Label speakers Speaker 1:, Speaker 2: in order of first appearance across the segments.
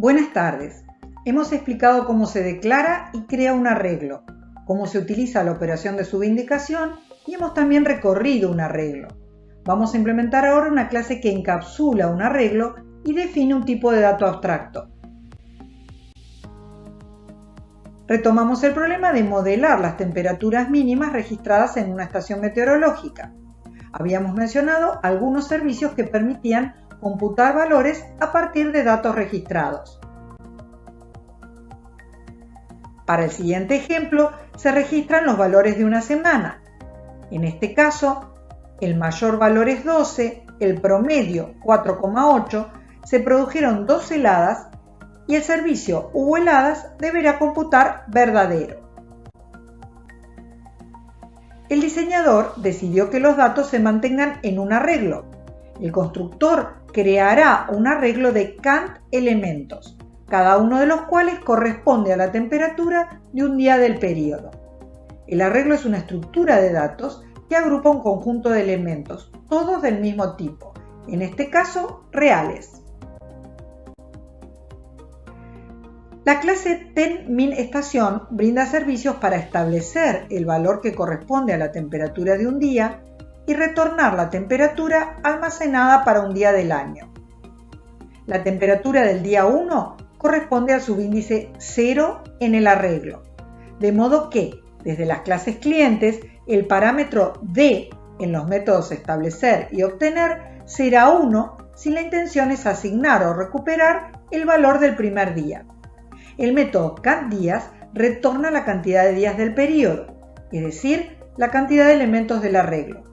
Speaker 1: Buenas tardes. Hemos explicado cómo se declara y crea un arreglo, cómo se utiliza la operación de subindicación y hemos también recorrido un arreglo. Vamos a implementar ahora una clase que encapsula un arreglo y define un tipo de dato abstracto. Retomamos el problema de modelar las temperaturas mínimas registradas en una estación meteorológica. Habíamos mencionado algunos servicios que permitían computar valores a partir de datos registrados. Para el siguiente ejemplo, se registran los valores de una semana. En este caso, el mayor valor es 12, el promedio 4,8, se produjeron 2 heladas y el servicio hubo heladas deberá computar verdadero. El diseñador decidió que los datos se mantengan en un arreglo. El constructor creará un arreglo de cant elementos, cada uno de los cuales corresponde a la temperatura de un día del período. El arreglo es una estructura de datos que agrupa un conjunto de elementos, todos del mismo tipo, en este caso reales. La clase TenMinEstación brinda servicios para establecer el valor que corresponde a la temperatura de un día y retornar la temperatura almacenada para un día del año. La temperatura del día 1 corresponde al subíndice 0 en el arreglo, de modo que, desde las clases clientes, el parámetro D en los métodos establecer y obtener será 1 si la intención es asignar o recuperar el valor del primer día. El método cantDías retorna la cantidad de días del período, es decir, la cantidad de elementos del arreglo.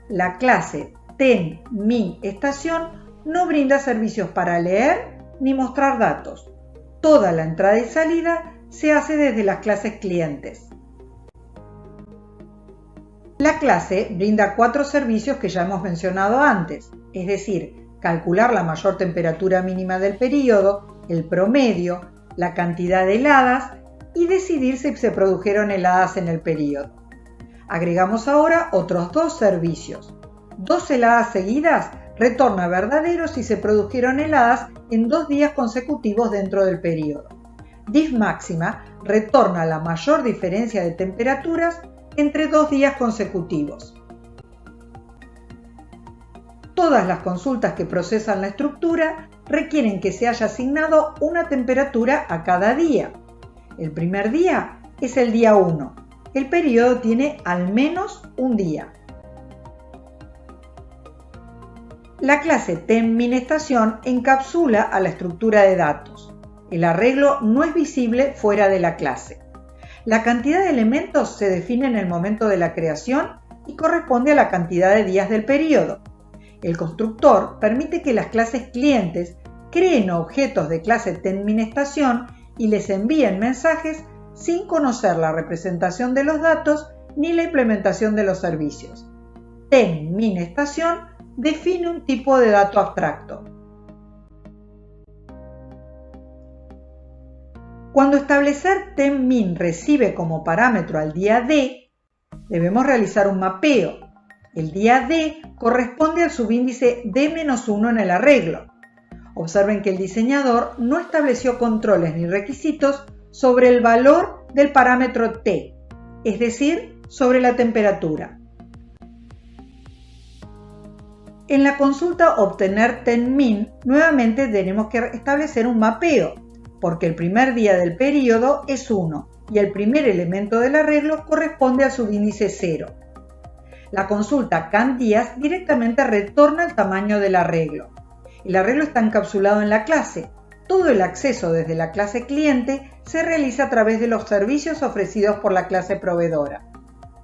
Speaker 1: La clase TenMinEstación no brinda servicios para leer ni mostrar datos. Toda la entrada y salida se hace desde las clases clientes. La clase brinda 4 servicios que ya hemos mencionado antes, es decir, calcular la mayor temperatura mínima del período, el promedio, la cantidad de heladas y decidir si se produjeron heladas en el período. Agregamos ahora otros 2 servicios. 2 heladas seguidas retorna verdadero si se produjeron heladas en 2 días consecutivos dentro del período. Diffmáxima retorna la mayor diferencia de temperaturas entre 2 días consecutivos. Todas las consultas que procesan la estructura requieren que se haya asignado una temperatura a cada día. El primer día es el día 1. El período tiene al menos un día. La clase TenMinEstación encapsula a la estructura de datos. El arreglo no es visible fuera de la clase. La cantidad de elementos se define en el momento de la creación y corresponde a la cantidad de días del período. El constructor permite que las clases clientes creen objetos de clase TenMinEstación y les envíen mensajes sin conocer la representación de los datos ni la implementación de los servicios. TenMinEstación define un tipo de dato abstracto. Cuando establecer TenMin recibe como parámetro al día D, debemos realizar un mapeo. El día D corresponde al subíndice D-1 en el arreglo. Observen que el diseñador no estableció controles ni requisitos sobre el valor del parámetro T, es decir, sobre la temperatura. En la consulta obtener TenMin, nuevamente tenemos que establecer un mapeo, porque el primer día del período es 1 y el primer elemento del arreglo corresponde al subíndice 0. La consulta cantDías directamente retorna el tamaño del arreglo. El arreglo está encapsulado en la clase. Todo el acceso desde la clase cliente se realiza a través de los servicios ofrecidos por la clase proveedora,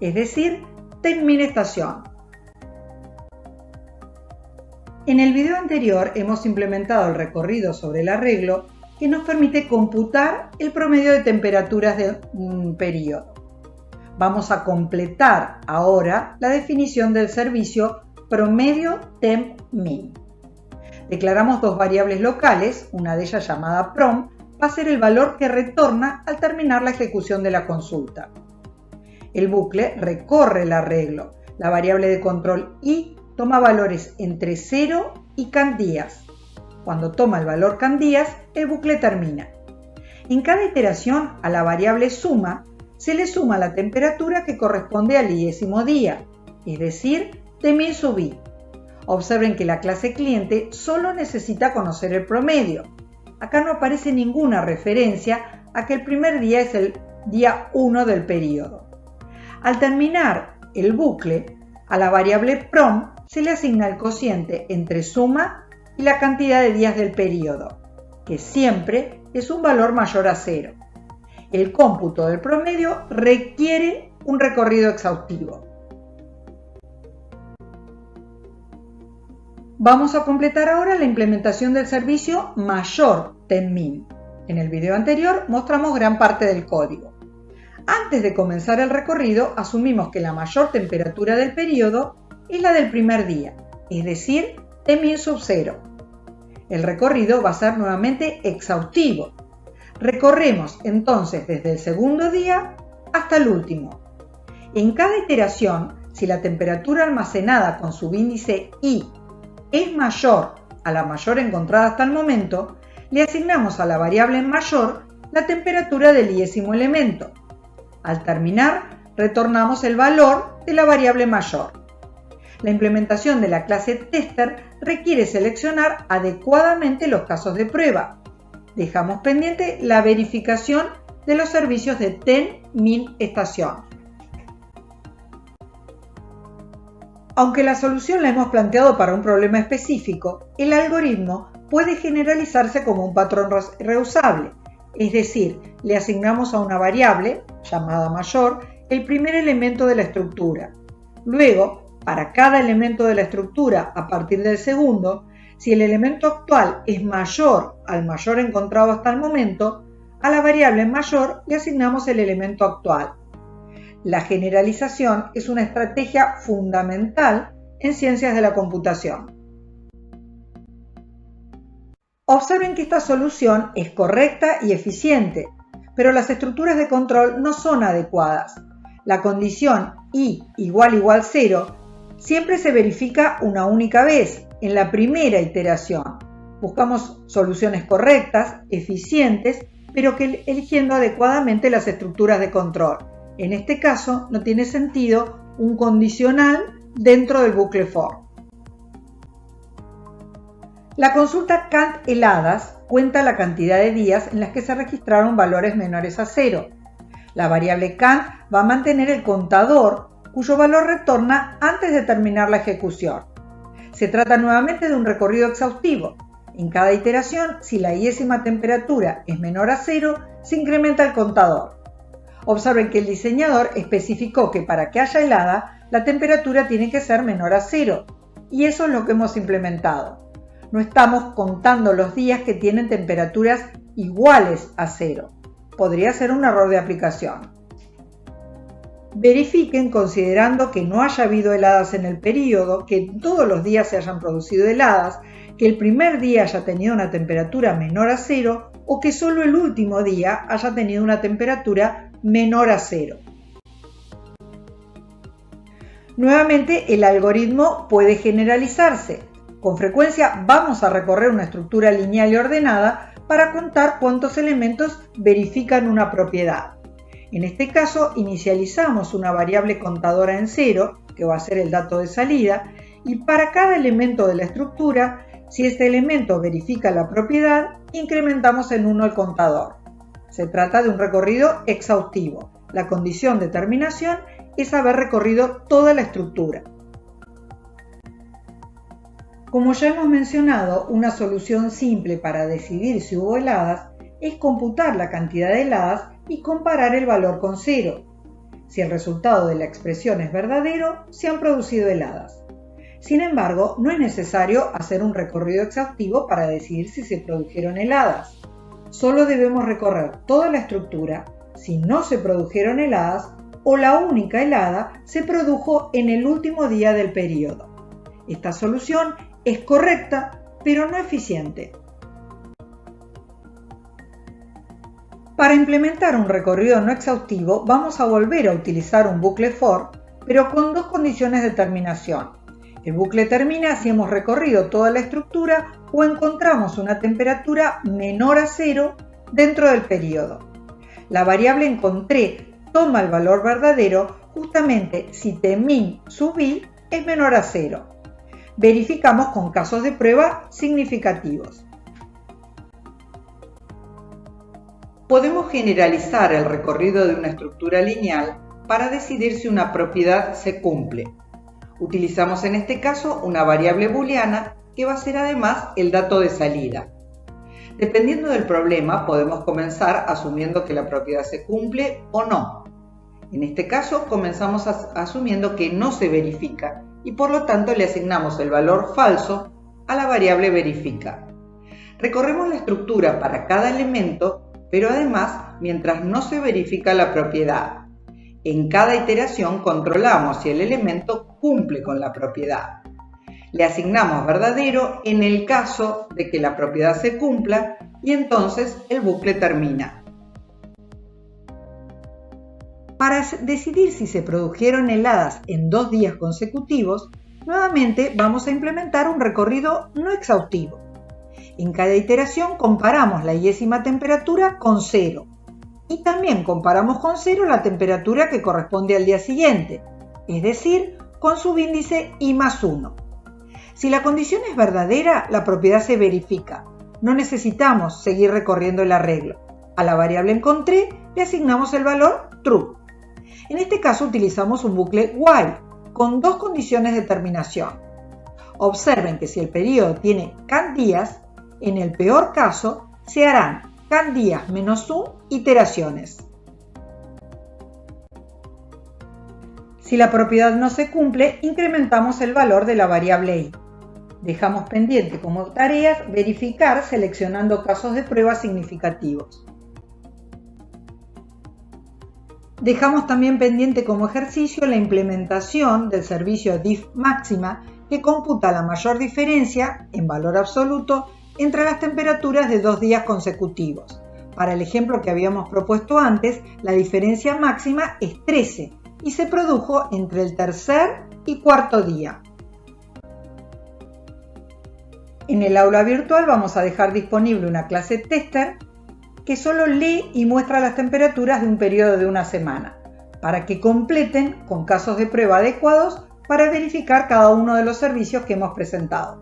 Speaker 1: es decir, TenMinEstación. En el video anterior hemos implementado el recorrido sobre el arreglo que nos permite computar el promedio de temperaturas de un período. Vamos a completar ahora la definición del servicio promedio TenMin. Declaramos 2 variables locales, una de ellas llamada prom, va a ser el valor que retorna al terminar la ejecución de la consulta. El bucle recorre el arreglo. La variable de control i toma valores entre 0 y cantDías. Cuando toma el valor candías, el bucle termina. En cada iteración, a la variable suma se le suma la temperatura que corresponde al 10º día, es decir, de 1000 sub i. Observen que la clase cliente solo necesita conocer el promedio. Acá no aparece ninguna referencia a que el primer día es el día 1 del periodo. Al terminar el bucle, a la variable prom se le asigna el cociente entre suma y la cantidad de días del periodo, que siempre es un valor mayor a 0. El cómputo del promedio requiere un recorrido exhaustivo. Vamos a completar ahora la implementación del servicio mayor TenMin. En el video anterior mostramos gran parte del código. Antes de comenzar el recorrido, asumimos que la mayor temperatura del periodo es la del primer día, es decir, T1000 sub 0. El recorrido va a ser nuevamente exhaustivo. Recorremos entonces desde el segundo día hasta el último. En cada iteración, si la temperatura almacenada con subíndice i es mayor a la mayor encontrada hasta el momento, le asignamos a la variable mayor la temperatura del 10º elemento. Al terminar, retornamos el valor de la variable mayor. La implementación de la clase tester requiere seleccionar adecuadamente los casos de prueba. Dejamos pendiente la verificación de los servicios de TenMin estación. Aunque la solución la hemos planteado para un problema específico, el algoritmo puede generalizarse como un patrón reusable, es decir, le asignamos a una variable, llamada mayor, el primer elemento de la estructura. Luego, para cada elemento de la estructura a partir del segundo, si el elemento actual es mayor al mayor encontrado hasta el momento, a la variable mayor le asignamos el elemento actual. La generalización es una estrategia fundamental en ciencias de la computación. Observen que esta solución es correcta y eficiente, pero las estructuras de control no son adecuadas. La condición i igual 0 siempre se verifica una única vez, en la primera iteración. Buscamos soluciones correctas, eficientes, pero que eligiendo adecuadamente las estructuras de control. En este caso, no tiene sentido un condicional dentro del bucle for. La consulta cant heladas cuenta la cantidad de días en las que se registraron valores menores a 0. La variable cant va a mantener el contador, cuyo valor retorna antes de terminar la ejecución. Se trata nuevamente de un recorrido exhaustivo. En cada iteración, si la 10ª temperatura es menor a 0, se incrementa el contador. Observen que el diseñador especificó que para que haya helada, la temperatura tiene que ser menor a 0, y eso es lo que hemos implementado. No estamos contando los días que tienen temperaturas iguales a 0. Podría ser un error de aplicación. Verifiquen, considerando que no haya habido heladas en el periodo, que todos los días se hayan producido heladas, que el primer día haya tenido una temperatura menor a 0 o que solo el último día haya tenido una temperatura menor a 0. Nuevamente, el algoritmo puede generalizarse. Con frecuencia vamos a recorrer una estructura lineal y ordenada para contar cuántos elementos verifican una propiedad. En este caso, inicializamos una variable contadora en 0, que va a ser el dato de salida, y para cada elemento de la estructura, si este elemento verifica la propiedad, incrementamos en 1 el contador. Se trata de un recorrido exhaustivo. La condición de terminación es haber recorrido toda la estructura. Como ya hemos mencionado, una solución simple para decidir si hubo heladas es computar la cantidad de heladas y comparar el valor con 0. Si el resultado de la expresión es verdadero, se han producido heladas. Sin embargo, no es necesario hacer un recorrido exhaustivo para decidir si se produjeron heladas. Solo debemos recorrer toda la estructura si no se produjeron heladas o la única helada se produjo en el último día del periodo. Esta solución es correcta, pero no eficiente. Para implementar un recorrido no exhaustivo, vamos a volver a utilizar un bucle for, pero con dos condiciones de terminación. El bucle termina si hemos recorrido toda la estructura o encontramos una temperatura menor a 0 dentro del periodo. La variable encontré toma el valor verdadero justamente si Tmin sub i es menor a 0. Verificamos con casos de prueba significativos. Podemos generalizar el recorrido de una estructura lineal para decidir si una propiedad se cumple. Utilizamos en este caso una variable booleana que va a ser además el dato de salida. Dependiendo del problema, podemos comenzar asumiendo que la propiedad se cumple o no. En este caso, comenzamos asumiendo que no se verifica y por lo tanto le asignamos el valor falso a la variable verifica. Recorremos la estructura para cada elemento, pero además mientras no se verifica la propiedad. En cada iteración controlamos si el elemento cumple con la propiedad. Le asignamos verdadero en el caso de que la propiedad se cumpla y entonces el bucle termina. Para decidir si se produjeron heladas en 2 días consecutivos, nuevamente vamos a implementar un recorrido no exhaustivo. En cada iteración comparamos la yésima temperatura con 0 y también comparamos con 0 la temperatura que corresponde al día siguiente, es decir, con subíndice i más 1. Si la condición es verdadera, la propiedad se verifica. No necesitamos seguir recorriendo el arreglo. A la variable encontré le asignamos el valor true. En este caso utilizamos un bucle while con 2 condiciones de terminación. Observen que si el periodo tiene can días, en el peor caso se harán can días menos 1 iteraciones. Si la propiedad no se cumple, incrementamos el valor de la variable i. Dejamos pendiente como tareas verificar seleccionando casos de prueba significativos. Dejamos también pendiente como ejercicio la implementación del servicio diff máxima que computa la mayor diferencia, en valor absoluto, entre las temperaturas de 2 días consecutivos. Para el ejemplo que habíamos propuesto antes, la diferencia máxima es 13 y se produjo entre el tercer y cuarto día. En el aula virtual vamos a dejar disponible una clase tester que solo lee y muestra las temperaturas de un periodo de una semana, para que completen con casos de prueba adecuados para verificar cada uno de los servicios que hemos presentado.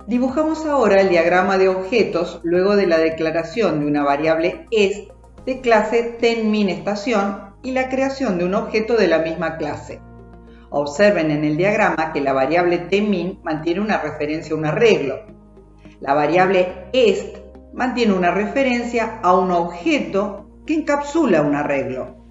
Speaker 1: Dibujamos ahora el diagrama de objetos luego de la declaración de una variable est de clase TenMinEstación y la creación de un objeto de la misma clase. Observen en el diagrama que la variable tmin mantiene una referencia a un arreglo. La variable est mantiene una referencia a un objeto que encapsula un arreglo.